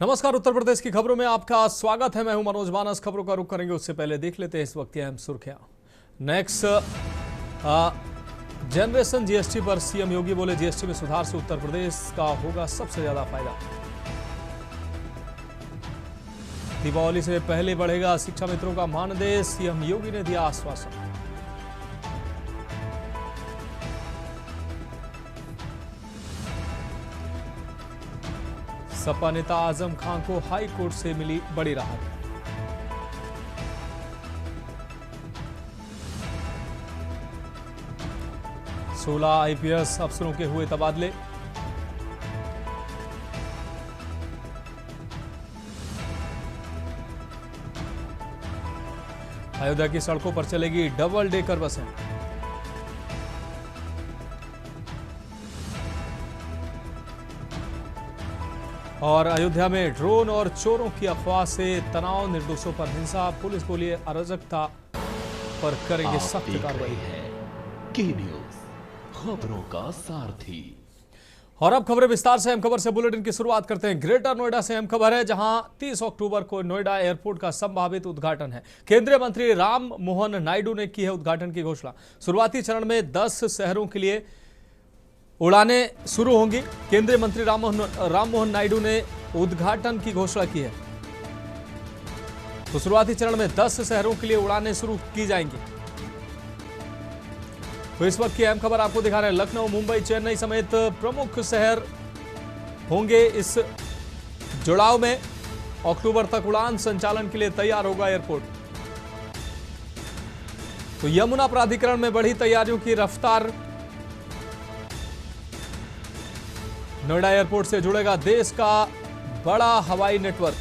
नमस्कार। उत्तर प्रदेश की खबरों में आपका स्वागत है। मैं हूं मनोज मानस। खबरों का रुख करेंगे उससे पहले देख लेते हैं इस वक्त की अहम सुर्खियां। नेक्स्ट जनरेशन जीएसटी पर सीएम योगी बोले, जीएसटी में सुधार से उत्तर प्रदेश का होगा सबसे ज्यादा फायदा। दीपावली से पहले बढ़ेगा शिक्षा मित्रों का मानदेय, सीएम योगी ने दिया आश्वासन। सपा नेता आजम खान को हाई कोर्ट से मिली बड़ी राहत। सोलह आईपीएस अफसरों के हुए तबादले। अयोध्या की सड़कों पर चलेगी डबल डेकर बसें। और अयोध्या में ड्रोन और चोरों की अफवाह से तनाव, निर्दोषों पर हिंसा, पुलिस बोली अराजकता पर करेंगे सख्त कार्रवाई। की न्यूज़, खबरों का सारथी। और अब खबरें विस्तार से। अहम खबर से बुलेटिन की शुरुआत करते हैं। ग्रेटर नोएडा से अहम खबर है, जहां 30 अक्टूबर को नोएडा एयरपोर्ट का संभावित उद्घाटन है। केंद्रीय मंत्री राम मोहन नायडू ने की है उद्घाटन की घोषणा। शुरुआती चरण में 10 शहरों के लिए उड़ानें शुरू होंगी। केंद्रीय मंत्री राम मोहन नायडू ने उद्घाटन की घोषणा की है। तो शुरुआती चरण में 10 शहरों के लिए उड़ानें शुरू की जाएंगी। तो इस वक्त की अहम खबर आपको दिखा रहे हैं। लखनऊ, मुंबई, चेन्नई समेत प्रमुख शहर होंगे इस जुड़ाव में। अक्टूबर तक उड़ान संचालन के लिए तैयार होगा एयरपोर्ट। तो यमुना प्राधिकरण में बढ़ी तैयारियों की रफ्तार। नोएडा एयरपोर्ट से जुड़ेगा देश का बड़ा हवाई नेटवर्क।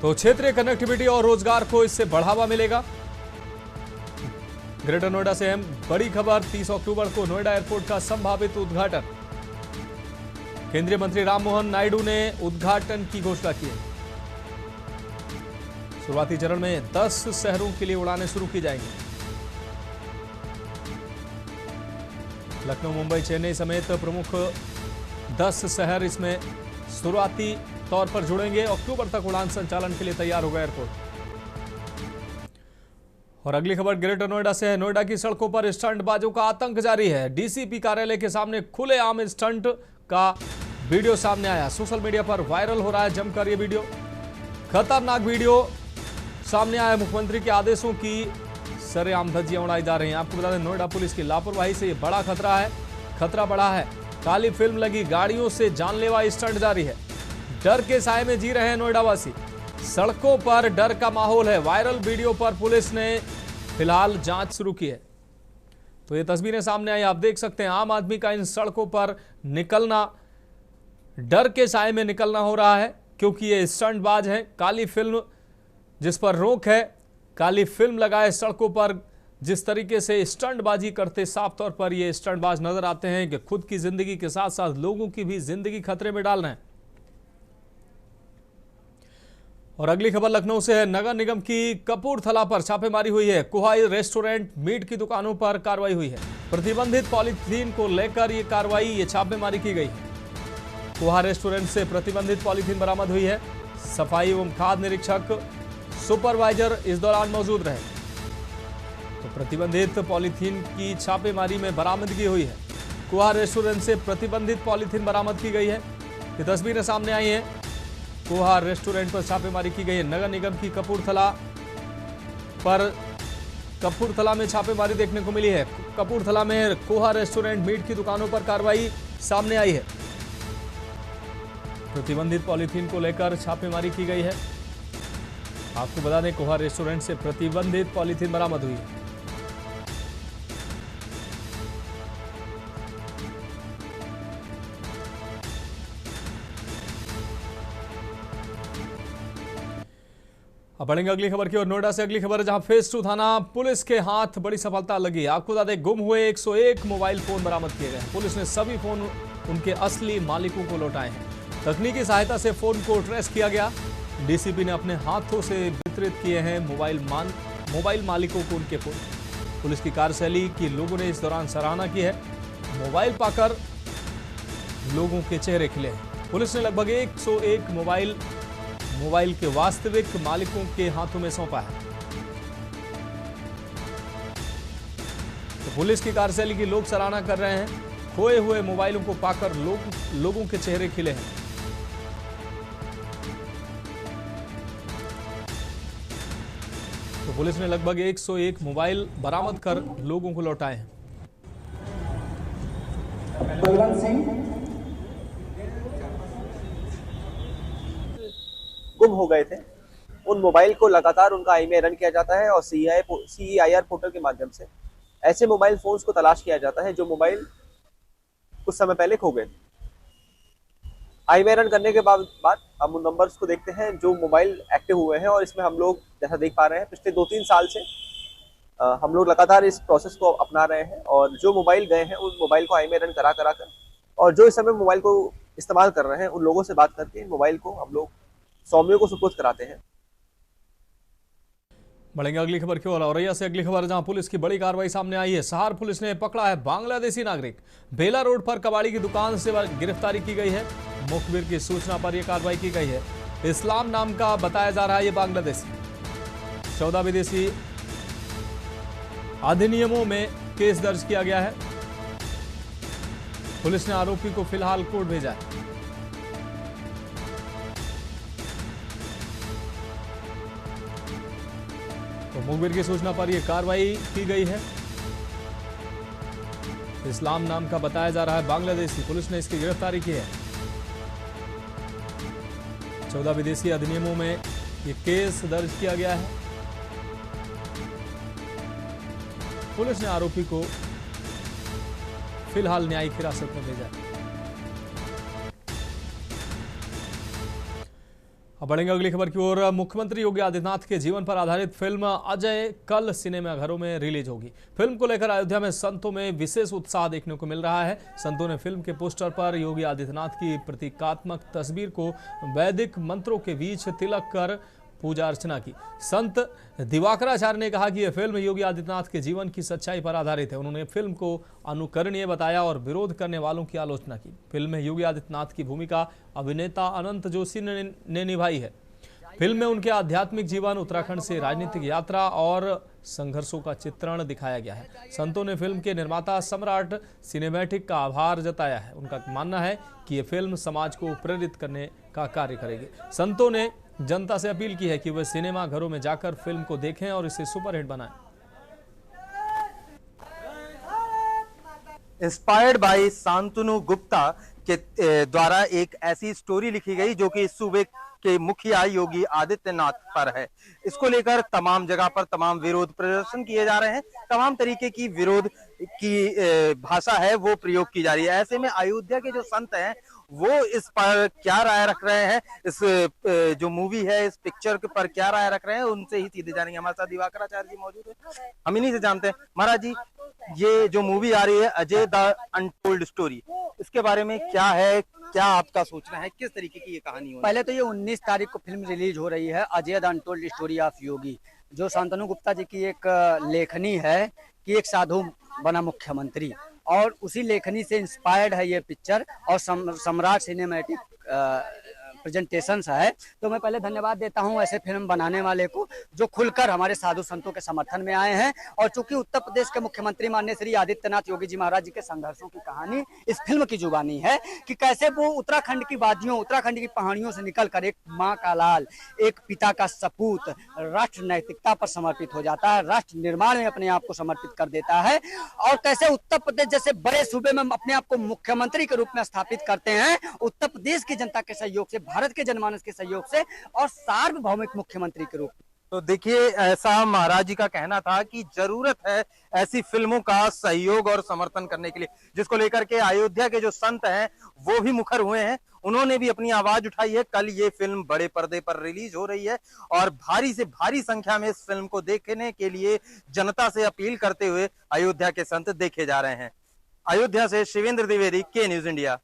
तो क्षेत्रीय कनेक्टिविटी और रोजगार को इससे बढ़ावा मिलेगा। ग्रेटर नोएडा से अहम बड़ी खबर, 30 अक्टूबर को नोएडा एयरपोर्ट का संभावित उद्घाटन। केंद्रीय मंत्री राम मोहन नायडू ने उद्घाटन की घोषणा की है। शुरुआती चरण में 10 शहरों के लिए उड़ानें शुरू की जाएंगी। लखनऊ, मुंबई, चेन्नई समेत प्रमुख 10 शहर इसमें शुरुआती तौर पर जुड़ेंगे। अक्टूबर तक उड़ान संचालन के लिए तैयार होगा एयरपोर्ट। और अगली खबर ग्रेटर नोएडा से है। नोएडा की सड़कों पर स्टंटबाजों का आतंक जारी है। डीसीपी कार्यालय के सामने खुलेआम स्टंट का वीडियो सामने आया। सोशल मीडिया पर वायरल हो रहा है जमकर यह वीडियो। खतरनाक वीडियो सामने आया। मुख्यमंत्री के आदेशों की सरेआम धज्जियां उड़ाई जा रही हैं। आपको बता दें, नोएडा पुलिस की लापरवाही से यह बड़ा खतरा बढ़ा है। काली फिल्म लगी गाड़ियों से जानलेवा स्टंट जारी है। डर के साए में जी रहे हैं नोएडा वासी। सड़कों पर डर का माहौल है। वायरल वीडियो पर पुलिस ने फिलहाल जांच शुरू की है। तो ये तस्वीरें सामने आई, आप देख सकते हैं। आम आदमी का इन सड़कों पर निकलना, डर के साए में निकलना हो रहा है, क्योंकि ये स्टंटबाज हैं। काली फिल्म जिस पर रोक है, काली फिल्म लगाए सड़कों पर जिस तरीके से स्टंटबाजी करते, साफ तौर पर ये स्टंटबाज नजर आते हैं कि खुद की जिंदगी के साथ साथ लोगों की भी जिंदगी खतरे में डाल रहे हैं। और अगली खबर लखनऊ से है। नगर निगम की कपूरथला पर छापेमारी हुई है। कुहा रेस्टोरेंट, मीट की दुकानों पर कार्रवाई हुई है। प्रतिबंधित पॉलीथीन को लेकर ये छापेमारी की गई है। कुहा रेस्टोरेंट से प्रतिबंधित पॉलीथीन बरामद हुई है। सफाई एवं खाद्य निरीक्षक सुपरवाइजर इस दौरान मौजूद रहे। तो प्रतिबंधित पॉलीथीन की छापेमारी में बरामदगी हुई है। कुहा रेस्टोरेंट से प्रतिबंधित पॉलीथीन बरामद की गई है। ये तस्वीरें सामने आई हैं। कुहा रेस्टोरेंट पर छापेमारी की गई है। नगर निगम की कपूरथला में छापेमारी देखने को मिली है। कपूरथला में कुहा रेस्टोरेंट, मीट की दुकानों पर कार्रवाई सामने आई है। प्रतिबंधित पॉलीथीन को लेकर छापेमारी की गई है। आपको बता दें, कुहा रेस्टोरेंट से प्रतिबंधित पॉलीथीन बरामद हुई है। अब बढ़ेंगे अगली खबर की ओर। नोएडा से अगली खबर है, जहां फेज 2 थाना पुलिस के हाथ बड़ी सफलता लगी। आपको बता दें, गुम हुए 101 मोबाइल फोन बरामद किए गए हैं। पुलिस ने सभी फोन उनके असली मालिकों को लौटाए हैं। तकनीकी सहायता से फोन को ट्रेस किया गया। डीसीपी ने अपने हाथों से वितरित किए हैं मोबाइल मालिकों को उनके फोन। पुलिस की कार्यशैली की लोगों ने इस दौरान सराहना की है। मोबाइल पाकर लोगों के चेहरे खिले हैं। पुलिस ने लगभग 101 मोबाइल के वास्तविक मालिकों के हाथों में सौंपा है। तो पुलिस की कार्यशैली की लोग सराहना कर रहे हैं। खोए हुए मोबाइलों को पाकर लोगों के चेहरे खिले हैं। तो पुलिस ने लगभग 101 मोबाइल बरामद कर लोगों को लौटाए हैं। बलवंत सिंह गुम हो गए थे। उन मोबाइल को लगातार उनका आईएमईआई रन किया जाता है और CEIR पोर्टल के माध्यम से ऐसे मोबाइल फोन्स को तलाश किया जाता है जो मोबाइल कुछ समय पहले खो गए। आईएमईआई रन करने के बाद हम उन नंबर्स को देखते हैं जो मोबाइल एक्टिव हुए हैं और इसमें हम लोग जैसा देख पा रहे हैं पिछले 2-3 साल से हम लोग लगातार इस प्रोसेस को अपना रहे हैं और जो मोबाइल गए हैं उन मोबाइल को आईएमईआई रन करा कर और जो इस समय मोबाइल को इस्तेमाल कर रहे हैं उन लोगों से बात करके मोबाइल को हम लोग स्वामियों को सुपुर्द कराते हैं। बढ़ेंगे अगली खबर की ओर। औरैया से अगली खबर, जहां पुलिस की बड़ी कार्रवाई सामने आई है। सहार पुलिस ने पकड़ा है बांग्लादेशी नागरिक। बेला रोड पर कबाड़ी की दुकान से गिरफ्तारी की गई है। मुखबिर की सूचना पर यह कार्रवाई की गई है। इस्लाम नाम का बताया जा रहा है ये बांग्लादेशी। 14 विदेशी अधिनियमों में केस दर्ज किया गया है। पुलिस ने आरोपी को फिलहाल कोर्ट भेजा है। तो मुखबिर की सूचना पर यह कार्रवाई की गई है। इस्लाम नाम का बताया जा रहा है बांग्लादेशी। पुलिस ने इसकी गिरफ्तारी की है। 14 विदेशी अधिनियमों में यह केस दर्ज किया गया है। पुलिस ने आरोपी को फिलहाल न्यायिक हिरासत में भेजा है। अब बढ़ेंगे अगली खबर की ओर। मुख्यमंत्री योगी आदित्यनाथ के जीवन पर आधारित फिल्म अजय कल सिनेमाघरों में रिलीज होगी। फिल्म को लेकर अयोध्या में संतों में विशेष उत्साह देखने को मिल रहा है। संतों ने फिल्म के पोस्टर पर योगी आदित्यनाथ की प्रतीकात्मक तस्वीर को वैदिक मंत्रों के बीच तिलक कर पूजा अर्चना की। संत दिवाकराचार्य ने कहा कि यह फिल्म योगी आदित्यनाथ के जीवन की सच्चाई पर आधारित है। उन्होंने फिल्म को अनुकरणीय बताया और विरोध करने वालों की आलोचना की। फिल्म में योगी आदित्यनाथ की भूमिका अभिनेता अनंत जोशी ने निभाई है। फिल्म में उनके आध्यात्मिक जीवन, उत्तराखंड से राजनीतिक यात्रा और संघर्षों का चित्रण दिखाया गया है। संतों ने फिल्म के निर्माता सम्राट सिनेमैटिक का आभार जताया है। उनका मानना है कि यह फिल्म समाज को प्रेरित करने का कार्य करेगी। संतों ने जनता से अपील की है कि वे सिनेमा घरों में जाकर फिल्म को देखें और इसे सुपरहिट बनाएं। इंस्पायर्ड बाय शांतनु गुप्ता के द्वारा एक ऐसी स्टोरी लिखी गई जो कि इस सूबे के मुखिया योगी आदित्यनाथ पर है। इसको लेकर तमाम जगह पर तमाम विरोध प्रदर्शन किए जा रहे हैं। तमाम तरीके की विरोध की भाषा है वो प्रयोग की जा रही है। ऐसे में अयोध्या के जो संत हैं वो इस पर क्या राय रख रहे हैं, इस जो मूवी है इस पिक्चर के पर क्या राय रख रहे हैं, उनसे ही सीधे जानेंगे। हमारे साथ दिवाकराचार्य जी मौजूद है, हम इन्हीं से जानते हैं। महाराज जी, ये जो मूवी आ रही है अजय द अनटोल्ड स्टोरी, इसके बारे में क्या है, क्या आपका सोचना है, किस तरीके की ये कहानी है? पहले तो ये 19 तारीख को फिल्म रिलीज हो रही है Ajay the untold story of Yogi, जो शांतनु गुप्ता जी की एक लेखनी है कि एक साधु बना मुख्यमंत्री, और उसी लेखनी से इंस्पायर्ड है ये पिक्चर और सम्राट सिनेमैटिक प्रेजेंटेशंस है। तो मैं पहले धन्यवाद देता हूं ऐसे फिल्म बनाने वाले को जो खुलकर हमारे साधु संतों के समर्थन में आए हैं। और चूंकि उत्तर प्रदेश के मुख्यमंत्री माननीय श्री आदित्यनाथ योगी जी महाराज जी के संघर्षों की कहानी इस फिल्म की जुबानी है कि कैसे वो उत्तराखंड की वादियों, उत्तराखंड की पहाड़ियों से निकलकर एक माँ का लाल, एक पिता का सपूत राष्ट्र नैतिकता पर समर्पित हो जाता है, राष्ट्र निर्माण में अपने आप को समर्पित कर देता है, और कैसे उत्तर प्रदेश जैसे बड़े सूबे में अपने आप को मुख्यमंत्री के रूप में स्थापित करते हैं, उत्तर प्रदेश की जनता के सहयोग से, भारत के जनमानस के सहयोग से, और सार्वभौमिक मुख्यमंत्री के रूप में। तो देखिए, ऐसा महाराज जी का कहना था कि जरूरत है ऐसी फिल्मों का सहयोग और समर्थन करने के लिए, जिसको लेकर के अयोध्या के जो संत हैं वो भी मुखर हुए हैं। उन्होंने भी अपनी आवाज उठाई है। कल ये फिल्म बड़े पर्दे पर रिलीज हो रही है और भारी से भारी संख्या में इस फिल्म को देखने के लिए जनता से अपील करते हुए अयोध्या के संत देखे जा रहे हैं। अयोध्या से शिवेंद्र द्विवेदी, के न्यूज इंडिया।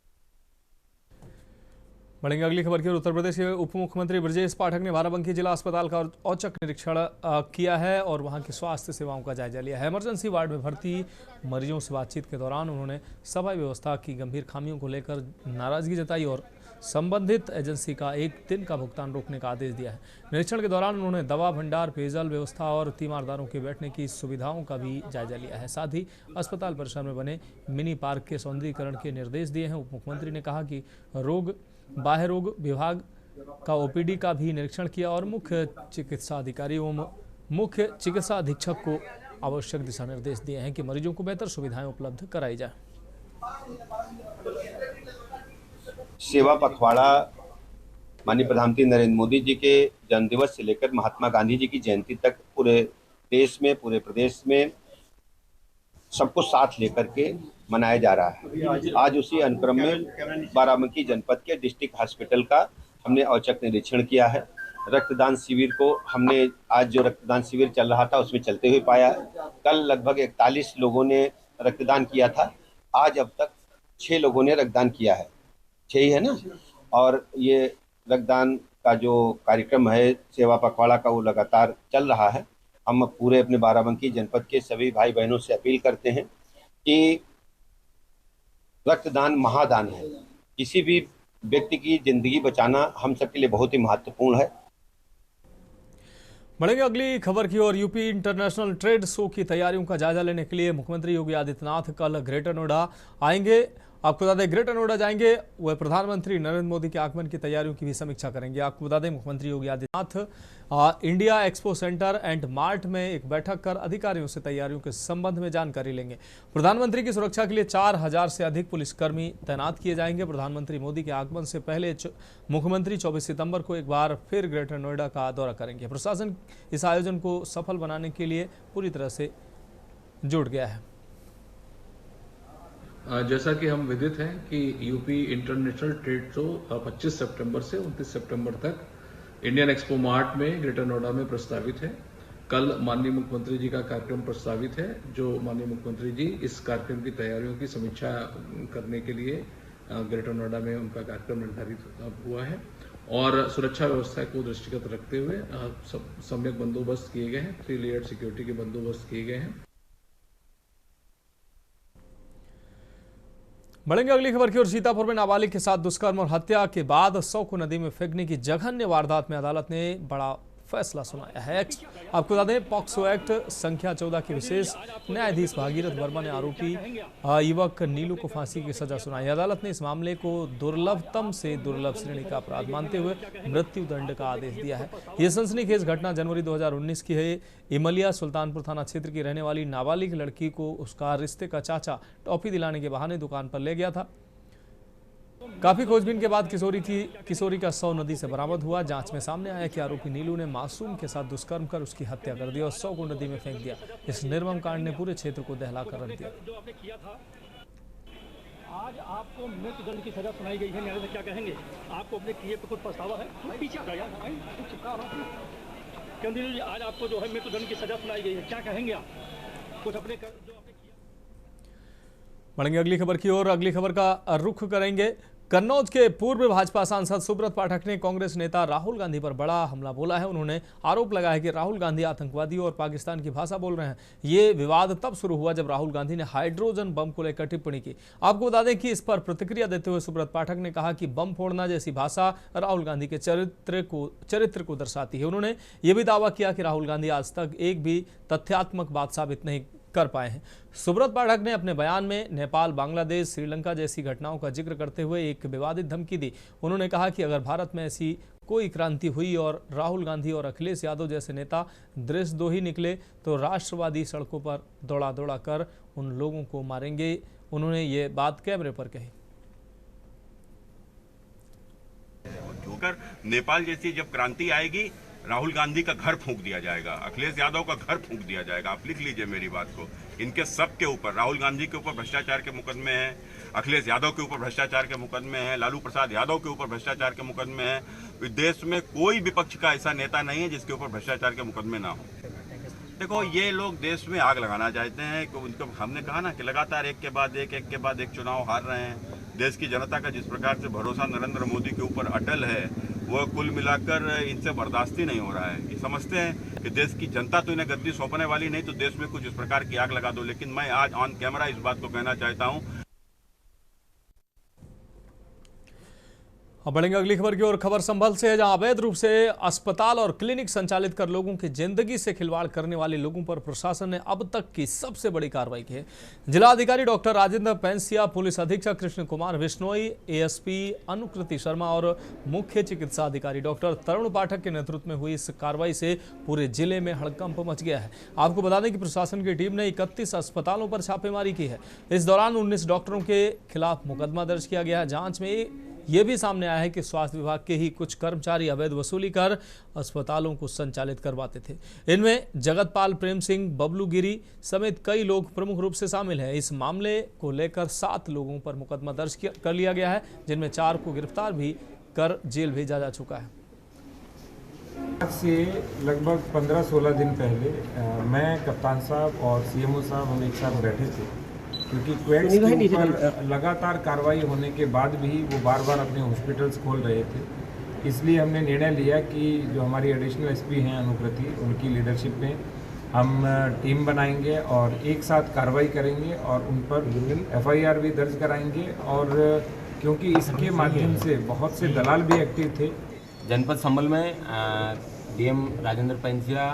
बढ़ेंगे अगली खबर की ओर। उत्तर प्रदेश के उप मुख्यमंत्री ब्रजेश पाठक ने बाराबंकी जिला अस्पताल का औचक निरीक्षण किया है और वहां की स्वास्थ्य सेवाओं का जायजा लिया है। इमरजेंसी वार्ड में भर्ती मरीजों से बातचीत के दौरान उन्होंने सफाई व्यवस्था की गंभीर खामियों को लेकर नाराजगी जताई और संबंधित एजेंसी का 1 दिन का भुगतान रोकने का आदेश दिया है। निरीक्षण के दौरान उन्होंने दवा भंडार, पेयजल व्यवस्था और तीमारदारों के बैठने की सुविधाओं का भी जायजा लिया है। साथ ही अस्पताल परिसर में बने मिनी पार्क के सौंदर्यीकरण के निर्देश दिए हैं। उप मुख्यमंत्री ने कहा कि बाह्य रोग विभाग का ओपीडी का भी निरीक्षण किया और मुख्य चिकित्सा अधिकारी एवं मुख्य चिकित्सा अधीक्षक को आवश्यक दिशा निर्देश दिए हैं कि मरीजों को बेहतर सुविधाएं उपलब्ध कराई जाए। सेवा पखवाड़ा माननीय प्रधानमंत्री नरेंद्र मोदी जी के जन्मदिवस से लेकर महात्मा गांधी जी की जयंती तक पूरे देश में, पूरे प्रदेश में सबको साथ लेकर के मनाया जा रहा है। आज उसी अनुक्रम में बाराबंकी जनपद के डिस्ट्रिक्ट हॉस्पिटल का हमने औचक निरीक्षण किया है। रक्तदान शिविर को हमने आज जो रक्तदान शिविर चल रहा था उसमें चलते हुए पाया है। कल लगभग 41 लोगों ने रक्तदान किया था। आज अब तक 6 लोगों ने रक्तदान किया है, 6 ही है ना। और ये रक्तदान का जो कार्यक्रम है सेवा पखवाड़ा का वो लगातार चल रहा है। हम पूरे अपने बाराबंकी जनपद के सभी भाई बहनों से अपील करते हैं कि रक्तदान महादान है। किसी भी व्यक्ति की जिंदगी बचाना हम सबके लिए बहुत ही महत्वपूर्ण है। बढ़ेंगे अगली खबर की ओर। यूपी इंटरनेशनल ट्रेड शो की तैयारियों का जायजा लेने के लिए मुख्यमंत्री योगी आदित्यनाथ कल ग्रेटर नोएडा आएंगे। आपको बता दें, ग्रेटर नोएडा जाएंगे वह प्रधानमंत्री नरेंद्र मोदी के आगमन की तैयारियों की भी समीक्षा करेंगे। आपको बता दें, मुख्यमंत्री Yogi Adityanath India Expo Centre and Mart में एक बैठक कर अधिकारियों से तैयारियों के संबंध में जानकारी लेंगे। प्रधानमंत्री की सुरक्षा के लिए 4000 से अधिक पुलिसकर्मी तैनात किए जाएंगे। प्रधानमंत्री मोदी के आगमन से पहले मुख्यमंत्री 24 सितंबर को एक बार फिर ग्रेटर नोएडा का दौरा करेंगे। प्रशासन इस आयोजन को सफल बनाने के लिए पूरी तरह से जुट गया है। जैसा कि हम विदित हैं कि यूपी इंटरनेशनल ट्रेड शो 25 सितंबर से 29 सितंबर तक इंडियन एक्सपो मार्ट में ग्रेटर नोएडा में प्रस्तावित है। कल माननीय मुख्यमंत्री जी का कार्यक्रम प्रस्तावित है, जो माननीय मुख्यमंत्री जी इस कार्यक्रम की तैयारियों की समीक्षा करने के लिए ग्रेटर नोएडा में उनका कार्यक्रम निर्धारित हुआ है और सुरक्षा व्यवस्था को दृष्टिगत रखते हुए सम्यक बंदोबस्त किए गए हैं। 3 लेयर्ड सिक्योरिटी के बंदोबस्त किए गए हैं। बढ़ेंगे अगली खबर की ओर। सीतापुर में नाबालिग के साथ दुष्कर्म और हत्या के बाद 100 को नदी में फेंकने की जघन्य वारदात में अदालत ने बड़ा फैसला सुनाया है। आपको बता दें, पॉक्सो एक्ट संख्या 14 के विशेष न्यायाधीश भागीरथ वर्मा ने आरोपी युवक नीलू को फांसी की सजा सुनाई। अदालत ने इस मामले को दुर्लभतम से दुर्लभ श्रेणी का अपराध मानते हुए मृत्यु दंड का आदेश दिया है। यह सनसनीखेज घटना जनवरी 2019 की है। इमलिया सुल्तानपुर थाना क्षेत्र की रहने वाली नाबालिग लड़की को उसका रिश्ते का चाचा टॉफी दिलाने के बहाने दुकान पर ले गया था। काफी खोजबीन के बाद किशोरी का शव नदी से बरामद हुआ। जांच में सामने आया कि आरोपी नीलू ने मासूम के साथ दुष्कर्म कर उसकी हत्या कर दी और शव को नदी में फेंक दिया। इस निर्मम कांड ने पूरे क्षेत्र को दहला कर रख दिया। आज आपको मृत्यु दंड की सजा सुनाई गई है, न्यायालय में क्या कहेंगे? आपको अपने किए पे कुछ पछतावा है? पीछे आ गया क्यों नीलू जी, आज आपको जो है मृत्यु दंड की सजा सुनाई गई है, क्या कहेंगे आप? कुछ अपने बढ़ेंगे अगली खबर की ओर। अगली खबर का रुख करेंगे। कन्नौज के पूर्व भाजपा सांसद सुब्रत पाठक ने कांग्रेस नेता राहुल गांधी पर बड़ा हमला बोला है। उन्होंने आरोप लगाया कि राहुल गांधी आतंकवादियों और पाकिस्तान की भाषा बोल रहे हैं। ये विवाद तब शुरू हुआ जब राहुल गांधी ने हाइड्रोजन बम को लेकर टिप्पणी की। आपको बता दें कि इस पर प्रतिक्रिया देते हुए सुब्रत पाठक ने कहा कि बम फोड़ना जैसी भाषा राहुल गांधी के चरित्र को दर्शाती है। उन्होंने ये भी दावा किया कि राहुल गांधी आज तक एक भी तथ्यात्मक बात साबित नहीं कर पाए हैं। सुब्रत पाठक ने अपने बयान में नेपाल, बांग्लादेश, श्रीलंका जैसी घटनाओं का जिक्र करते हुए एक विवादित धमकी दी। उन्होंने कहा कि अगर भारत में ऐसी कोई क्रांति हुई और राहुल गांधी और अखिलेश यादव जैसे नेता देशद्रोही निकले तो राष्ट्रवादी सड़कों पर दौड़ा दौड़ा कर उन लोगों को मारेंगे। उन्होंने ये बात कैमरे पर कही। नेपाल जैसी जब क्रांति आएगी, राहुल गांधी का घर फूंक दिया जाएगा, अखिलेश यादव का घर फूंक दिया जाएगा। आप लिख लीजिए मेरी बात को। इनके सब के ऊपर, राहुल गांधी के ऊपर भ्रष्टाचार के मुकदमे हैं, अखिलेश यादव के ऊपर भ्रष्टाचार के मुकदमे हैं, लालू प्रसाद यादव के ऊपर भ्रष्टाचार के मुकदमे हैं। देश में कोई विपक्ष का ऐसा नेता नहीं है जिसके ऊपर भ्रष्टाचार के मुकदमे ना हो। देखो, ये लोग देश में आग लगाना चाहते हैं। उनको हमने कहा ना कि लगातार एक के बाद एक चुनाव हार रहे हैं। देश की जनता का जिस प्रकार से भरोसा नरेंद्र मोदी के ऊपर अटल है, वह कुल मिलाकर इनसे बर्दाश्त ही नहीं हो रहा है। ये समझते हैं कि देश की जनता तो इन्हें गद्दी सौंपने वाली नहीं, तो देश में कुछ इस प्रकार की आग लगा दो। लेकिन मैं आज ऑन कैमरा इस बात को कहना चाहता हूं। अब बढ़ेंगे अगली खबर की ओर। खबर संभल से है, जहां अवैध रूप से अस्पताल और क्लिनिक संचालित कर लोगों की जिंदगी से खिलवाड़ करने वाले लोगों पर प्रशासन ने अब तक की सबसे बड़ी कार्रवाई की है। जिलाधिकारी डॉक्टर राजेंद्र पैंसिया, पुलिस अधीक्षक कृष्ण कुमार बिश्नोई, एएसपी अनुकृति शर्मा और मुख्य चिकित्सा अधिकारी डॉक्टर तरुण पाठक के नेतृत्व में हुई इस कार्रवाई से पूरे जिले में हड़कंप मच गया है। आपको बता दें कि प्रशासन की टीम ने 31 अस्पतालों पर छापेमारी की है। इस दौरान 19 डॉक्टरों के खिलाफ मुकदमा दर्ज किया गया है। जांच में यह भी सामने आया है कि स्वास्थ्य विभाग के ही कुछ कर्मचारी अवैध वसूली कर अस्पतालों को संचालित करवाते थे। इनमें जगतपाल प्रेम सिंह, बबलू गिरी समेत कई लोग प्रमुख रूप से शामिल हैं। इस मामले को लेकर 7 लोगों पर मुकदमा दर्ज कर लिया गया है, जिनमें 4 को गिरफ्तार भी कर जेल भेजा जा चुका है। आज से लगभग 15-16 दिन पहले मैं, कप्तान साहब और सीएमओ साहब हम एक साथ बैठे थे, क्योंकि क्वैक्स के ऊपर लगातार कार्रवाई होने के बाद भी वो बार बार अपने हॉस्पिटल्स खोल रहे थे। इसलिए हमने निर्णय लिया कि जो हमारी एडिशनल एसपी हैं अनुकृति, उनकी लीडरशिप में हम टीम बनाएंगे और एक साथ कार्रवाई करेंगे और उन पर एफआईआर भी दर्ज कराएंगे। और क्योंकि इसके माध्यम से बहुत से दलाल भी एक्टिव थे। जनपद संभल में डीएम राजेंद्र पैंसिया,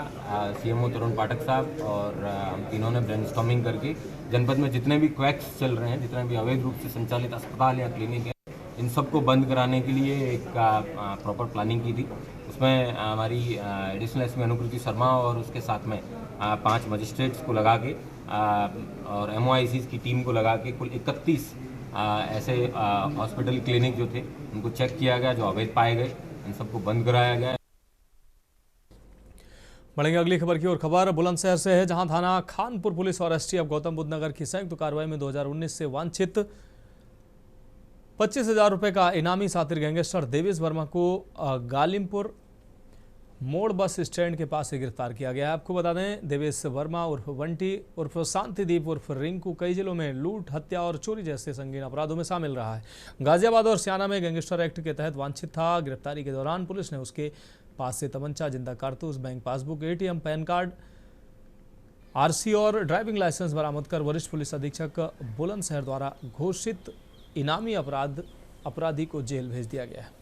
सीएमओ तरुण पाठक साहब और हम तीनों ने ब्रेनस्टॉर्मिंग करके जनपद में जितने भी क्वैक्स चल रहे हैं, जितने भी अवैध रूप से संचालित अस्पताल या क्लिनिक है, इन सबको बंद कराने के लिए एक प्रॉपर प्लानिंग की थी। उसमें हमारी एडिशनल एसपी अनुकृति शर्मा और उसके साथ में 5 मजिस्ट्रेट्स को लगा के और MOICs की टीम को लगा के कुल 31 ऐसे हॉस्पिटल क्लिनिक जो थे उनको चेक किया गया, जो अवैध पाए गए, इन सबको बंद कराया गया। बढ़ेंगे अगली खबर की ओर। खबर बुलंदशहर से है, जहां थाना खानपुर पुलिस और एसटीएफ गौतम बुद्ध नगर की संयुक्त कार्रवाई में 2019 से वांछित 25,000 रुपए का इनामी सातिर गैंगस्टर देवेश वर्मा को गालिमपुर मोड़ बस स्टैंड के पास से गिरफ्तार किया गया है। आपको बता दें, देवेश वर्मा उर्फ बंटी उर्फ शांतिदीप उर्फ रिंकू कई जिलों में लूट, हत्या और चोरी जैसे संगीन अपराधों में शामिल रहा है। गाजियाबाद और सियाना में गैंगस्टर एक्ट के तहत वांछित था। गिरफ्तारी के दौरान पुलिस ने उसके पास से तमंचा, जिंदा कारतूस, bank passbook, ATM, pan card, RC और ड्राइविंग लाइसेंस बरामद कर वरिष्ठ पुलिस अधीक्षक बुलंदशहर द्वारा घोषित इनामी अपराधी को जेल भेज दिया गया है।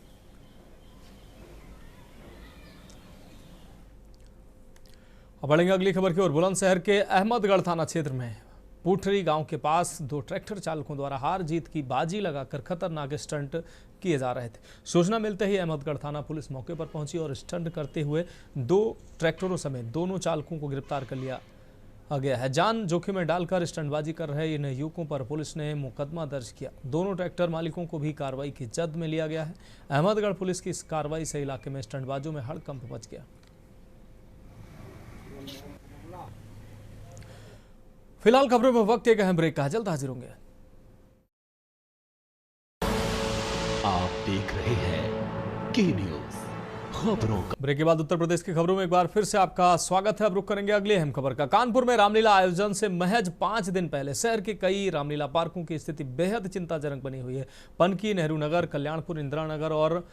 अब बढ़ेंगे अगली खबर की ओर। बुलंदशहर के अहमदगढ़ थाना क्षेत्र में पूठरी गांव के पास 2 ट्रैक्टर चालकों द्वारा हार जीत की बाजी लगाकर खतरनाक स्टंट किए जा रहे थे। सूचना मिलते ही अहमदगढ़ थाना पुलिस मौके पर पहुंची और स्टंट करते हुए 2 ट्रैक्टरों समेत दोनों चालकों को गिरफ्तार कर लिया गया है। जान जोखिम में डालकर स्टंटबाजी कर रहे इन युवकों पर पुलिस ने मुकदमा दर्ज किया। दोनों ट्रैक्टर मालिकों को भी कार्रवाई की जद में लिया गया है। अहमदगढ़ पुलिस की इस कार्रवाई से इलाके में स्टंटबाजों में हड़कंप मच गया। फिलहाल खबरों में वक्त एक अहम ब्रेक का, जल्द हाजिर होंगे। आप देख रहे हैं के न्यूज खबरों का। ब्रेक के बाद उत्तर प्रदेश की खबरों में एक बार फिर से आपका स्वागत है। अब रुक करेंगे अगली अहम खबर का। कानपुर में रामलीला आयोजन से महज 5 दिन पहले शहर के कई रामलीला पार्कों की स्थिति बेहद चिंताजनक बनी हुई है। पनकी, नेहरू नगर, कल्याणपुर, इंदिरा नगर और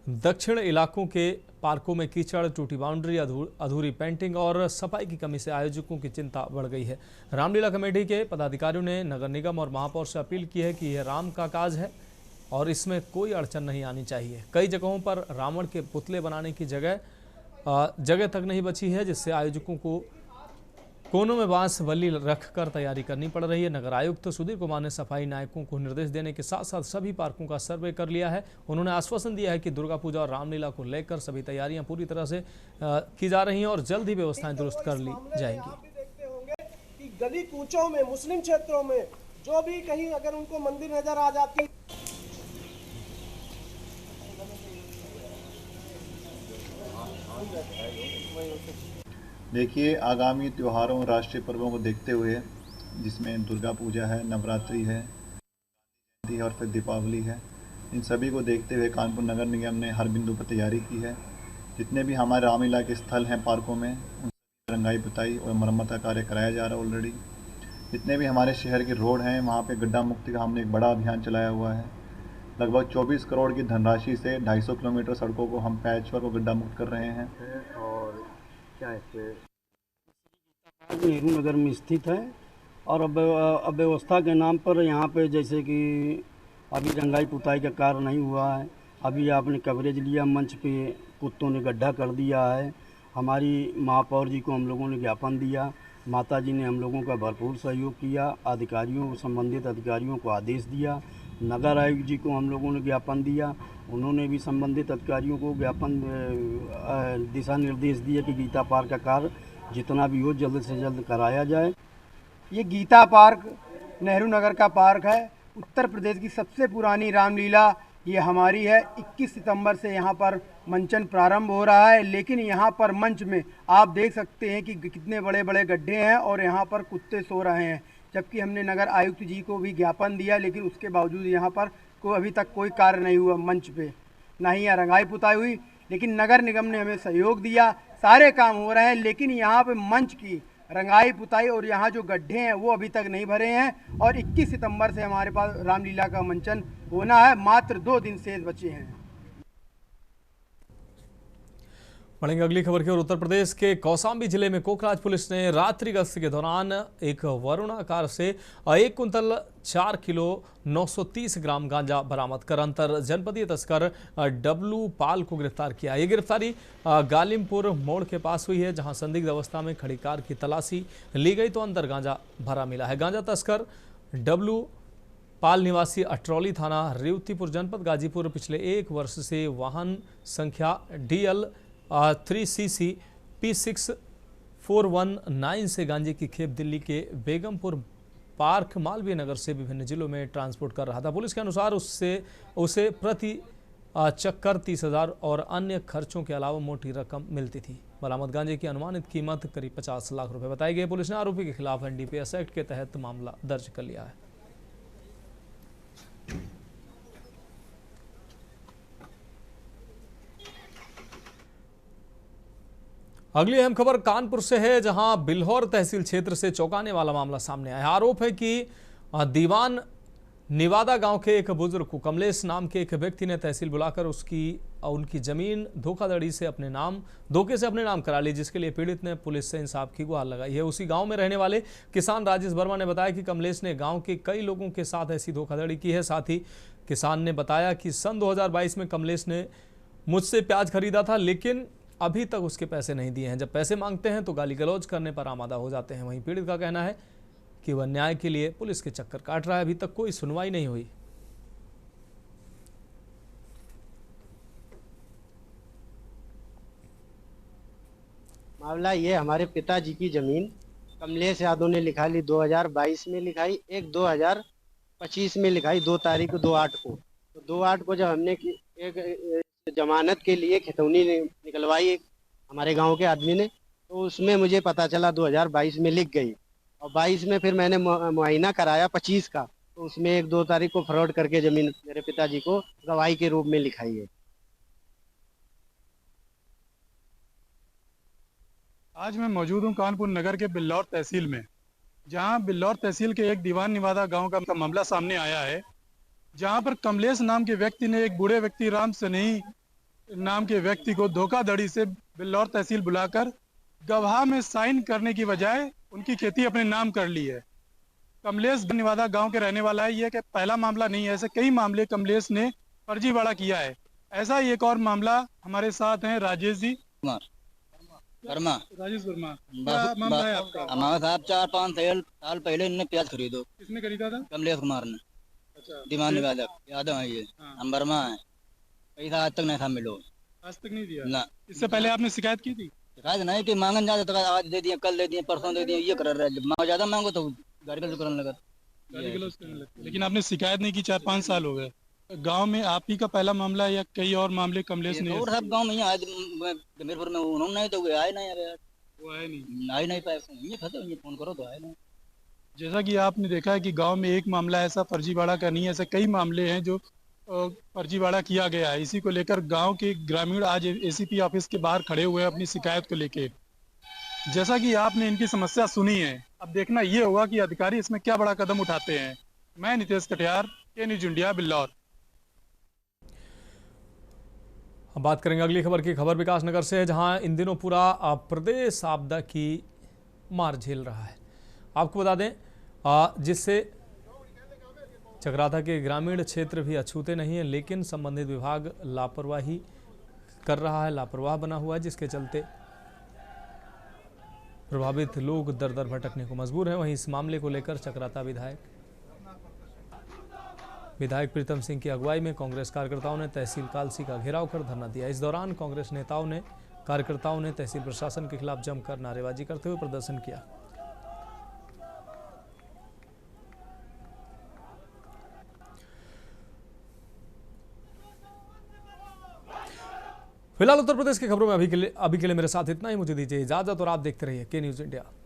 दक्षिण इलाकों के पार्कों में कीचड़, टूटी बाउंड्री, अधूरी पेंटिंग और सफाई की कमी से आयोजकों की चिंता बढ़ गई है। रामलीला कमेटी के पदाधिकारियों ने नगर निगम और महापौर से अपील की है कि यह राम का काज है और इसमें कोई अड़चन नहीं आनी चाहिए। कई जगहों पर रावण के पुतले बनाने की जगह तक नहीं बची है, जिससे आयोजकों को कोनों में बांस बल्ली रखकर तैयारी करनी पड़ रही है। नगर आयुक्त सुधीर कुमार ने सफाई नायकों को निर्देश देने के साथ साथ सभी पार्कों का सर्वे कर लिया है। उन्होंने आश्वासन दिया है कि दुर्गा पूजा और रामलीला को लेकर सभी तैयारियां पूरी तरह से की जा रही हैं और जल्द ही व्यवस्थाएं दुरुस्त कर ली जाएंगी। देखते होंगे कि गली कूचों में, मुस्लिम क्षेत्रों में जो भी कहीं अगर उनको मंदिर नजर आ जाती, देखिए, आगामी त्योहारों, राष्ट्रीय पर्वों को देखते हुए, जिसमें दुर्गा पूजा है, नवरात्रि है और फिर दीपावली है, इन सभी को देखते हुए कानपुर नगर निगम ने हर बिंदु पर तैयारी की है। जितने भी हमारे रामलीला के स्थल हैं पार्कों में, उन रंगाई पुताई और मरम्मत का कार्य कराया जा रहा है ऑलरेडी। जितने भी हमारे शहर के रोड हैं वहाँ पे गड्ढा मुक्ति का हमने एक बड़ा अभियान चलाया हुआ है। लगभग 24 करोड़ की धनराशि से 250 किलोमीटर सड़कों को हम पैच वर्क और गड्ढा मुक्त कर रहे हैं। और क्या नेहरू नगर में स्थित है और अब व्यवस्था के नाम पर यहाँ पे जैसे कि अभी रंगाई पुताई का कार्य नहीं हुआ है। अभी आपने कवरेज लिया, मंच पे कुत्तों ने गड्ढा कर दिया है। हमारी महापौर जी को हम लोगों ने ज्ञापन दिया, माता जी ने हम लोगों का भरपूर सहयोग किया, अधिकारियों संबंधित अधिकारियों को आदेश दिया, नगर आयुक्त जी को हम लोगों ने ज्ञापन दिया, उन्होंने भी संबंधित अधिकारियों को ज्ञापन दिशा निर्देश दिए कि गीता पार्क का कार्य जितना भी हो जल्द से जल्द कराया जाए। ये गीता पार्क नेहरू नगर का पार्क है। उत्तर प्रदेश की सबसे पुरानी रामलीला ये हमारी है। 21 सितंबर से यहाँ पर मंचन प्रारंभ हो रहा है, लेकिन यहाँ पर मंच में आप देख सकते हैं कि कितने बड़े बड़े गड्ढे हैं और यहाँ पर कुत्ते सो रहे हैं। जबकि हमने नगर आयुक्त जी को भी ज्ञापन दिया, लेकिन उसके बावजूद यहाँ पर अभी तक कोई कार्य नहीं हुआ। मंच पे ना ही यहाँ रंगाई पुताई हुई, लेकिन नगर निगम ने हमें सहयोग दिया, सारे काम हो रहे हैं। लेकिन यहाँ पे मंच की रंगाई पुताई और यहाँ जो गड्ढे हैं वो अभी तक नहीं भरे हैं। और 21 सितंबर से हमारे पास रामलीला का मंचन होना है, मात्र 2 दिन शेष बचे हैं। बढ़ेंगे अगली खबर की ओर। उत्तर प्रदेश के कौशाम्बी जिले में कोकराझ पुलिस ने रात्रि गश्त के दौरान एक वरुणा कार से 1 कुंतल 4 किलो 930 ग्राम गांजा बरामद कर अंतर जनपदीय तस्कर डब्लू पाल को गिरफ्तार किया। ये गिरफ्तारी गालिमपुर मोड़ के पास हुई है, जहां संदिग्ध अवस्था में खड़ी कार की तलाशी ली गई तो अंदर गांजा भरा मिला है। गांजा तस्कर डब्लू पाल निवासी अटरौली थाना रेवतीपुर जनपद गाजीपुर पिछले 1 वर्ष से वाहन संख्या DL 3CC P6419 से गांजे की खेप दिल्ली के बेगमपुर पार्क मालवीय नगर से विभिन्न जिलों में ट्रांसपोर्ट कर रहा था। पुलिस के अनुसार उसे प्रति चक्कर 30,000 और अन्य खर्चों के अलावा मोटी रकम मिलती थी। बरामद गांजे की अनुमानित कीमत करीब 50 लाख रुपए बताई गई। पुलिस ने आरोपी के खिलाफ NDPS एक्ट के तहत मामला दर्ज कर लिया है। अगली अहम खबर कानपुर से है, जहां बिल्हौर तहसील क्षेत्र से चौंकाने वाला मामला सामने आया। आरोप है कि दीवान निवादा गांव के एक बुजुर्ग को कमलेश नाम के एक व्यक्ति ने तहसील बुलाकर उनकी जमीन धोखे से अपने नाम करा ली, जिसके लिए पीड़ित ने पुलिस से इंसाफ की गुहार लगाई है। उसी गांव में रहने वाले किसान राजेश वर्मा ने बताया कि कमलेश ने गांव के कई लोगों के साथ ऐसी धोखाधड़ी की है। साथ ही किसान ने बताया कि सन 2022 में कमलेश ने मुझसे प्याज खरीदा था, लेकिन अभी तक उसके पैसे नहीं दिए हैं। जब पैसे मांगते हैं तो गाली गलौज करने पर आमादा हो जाते हैं। वहीं पीड़ित का कहना है कि वह न्याय के लिए पुलिस के चक्कर काट रहा है, अभी तक कोई सुनवाई नहीं हुई। मामला ये, हमारे पिताजी की जमीन कमलेश यादव ने लिखा ली, 2022 में लिखाई, एक 2025 में लिखाई, 2 तारीख को 2/8 को। तो 2/8 को जब हमने एक जमानत के लिए खितौनी निकलवाई एक हमारे गांव के आदमी ने, तो उसमें मुझे पता चला 2022 में लिख गई और 22 में फिर मैंने मुआयना कराया 25 का, तो उसमें 1-2 तारीख को फ्रॉड करके जमीन मेरे पिताजी को गवाही के रूप में लिखाई है। आज मैं मौजूद हूँ कानपुर नगर के बिल्लौर तहसील में, जहाँ बिल्लौर तहसील के एक दीवान निवादा गाँव का मामला सामने आया है, जहाँ पर कमलेश नाम के व्यक्ति ने एक बूढ़े व्यक्ति राम सनेही नाम के व्यक्ति को धोखाधड़ी से बिल्लौर तहसील बुलाकर गवाह में साइन करने की बजाय उनकी खेती अपने नाम कर ली है। कमलेश निवादा गांव के रहने वाला है। यह कि पहला मामला नहीं है, ऐसे कई मामले कमलेश ने फर्जीवाड़ा किया है। ऐसा ही एक और मामला हमारे साथ हैं राजेश जी वर्मा। राजेश वर्मा, क्या मामला है आपका? हमारे साहब 4-5 साल पहले इन्होंने प्याज खरीदो। किसने खरीदा था? कमलेश कुमार ने। अच्छा, दीवान यादव है ये। हम वर्मा है। पैसा आज तक नहीं था मिलो। आज तक नहीं दिया ना। इससे पहले आपने शिकायत की थी? शिकायत नहीं कि मांगन जाते तो आज दे दिए, कल दे दिए, परसों दे दिए, ये कर रहे हैं। मांगो ज्यादा मांगो तो गाड़ी गलौज करने लगा। लेकिन आपने शिकायत नहीं की, 4-5 साल हो गए। गांव में आप ही का पहला मामला है या कई और मामले कमलेश ने? और सब गांव में आज गंभीरपुर में उन्होंने नहीं तो आए नहीं, वो आए नहीं, आ ही नहीं पाए। ये खत्म, ये फोन करो तो आए नहीं। जैसा कि आपने देखा है कि गांव में एक मामला ऐसा फर्जीवाड़ा का नहीं है, ऐसे कई मामले हैं जो फर्जीवाड़ा किया गया है। इसी को लेकर गांव के ग्रामीण आज ACP ऑफिस के बाहर खड़े हुए हैं अपनी शिकायत को लेके। जैसा कि आपने इनकी समस्या सुनी है, अब देखना ये होगा कि अधिकारी इसमें क्या बड़ा कदम उठाते हैं। मैं नितेश कटियार, के न्यूज इंडिया, बिल्लौर। अब बात करेंगे अगली खबर की। खबर विकासनगर से है, जहां इन दिनों पूरा प्रदेश आपदा की मार झेल रहा है। आपको बता दें जिससे चकराता के ग्रामीण क्षेत्र भी अछूते नहीं है, लेकिन संबंधित विभाग लापरवाही कर रहा है, लापरवाह बना हुआ है, जिसके चलते प्रभावित लोग दर दर भटकने को मजबूर हैं। वहीं इस मामले को लेकर चकराता विधायक प्रीतम सिंह की अगुवाई में कांग्रेस कार्यकर्ताओं ने तहसील कालसी का घेराव कर धरना दिया। इस दौरान कांग्रेस कार्यकर्ताओं ने तहसील प्रशासन के खिलाफ जमकर नारेबाजी करते हुए प्रदर्शन किया। फिलहाल उत्तर प्रदेश की खबरों में अभी के लिए मेरे साथ इतना ही। मुझे दीजिए इजाजत और आप देखते रहिए के न्यूज इंडिया।